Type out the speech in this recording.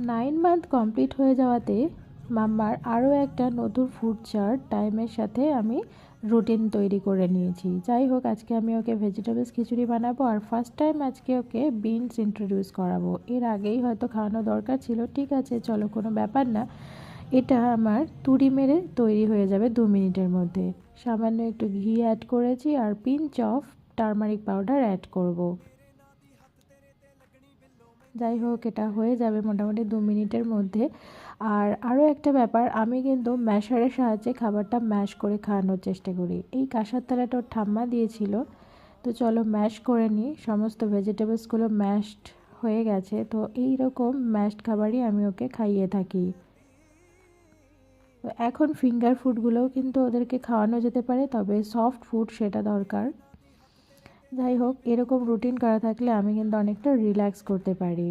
9 month complete হয়ে যাওয়াতে মাম্মার আরও একটা নতুন ফুড চার্ট টাইমের সাথে আমি রুটিন তৈরি করে নিয়েছি। যাই হোক, আজকে আমি ওকে ভেজিটেবলস খিচুড়ি বানাবো, আর ফার্স্ট টাইম আজকে ওকে বিনস ইন্ট্রোডিউস করাবো। এর আগেই হয়তো খাওয়ানো দরকার ছিল, ঠিক আছে চলো, কোনো ব্যাপার না। এটা আমার তুড়ি মেরে তৈরি হয়ে যাবে 2 মিনিটের মধ্যে। সামান্য একটু ঘি অ্যাড করেছি আর pinch of turmeric powder add করব। যাই হোক, এটা হয়ে যাবে মোটামুটি 2 মিনিটের মধ্যে। আর আরও একটা ব্যাপার, আমি কিন্তু ম্যাশারের সাহায্যে খাবারটা ম্যাশ করে খাওয়ানোর চেষ্টা করি। এই কাঁসার থালাটা ওর ঠাম্মা দিয়েছিল, তো চলো ম্যাশ করে নিই। সমস্ত ভেজিটেবলসগুলো ম্যাশড হয়ে গেছে, তো এই রকম ম্যাশড খাবারই আমি ওকে খাইয়ে থাকি। তো এখন ফিঙ্গার ফুডগুলোও কিন্তু ওদেরকে খাওয়ানো যেতে পারে, তবে সফট ফুড সেটা দরকার। যাই হোক, এরকম রুটিন করা থাকলে আমি কিন্তু অনেকটা রিল্যাক্স করতে পারি।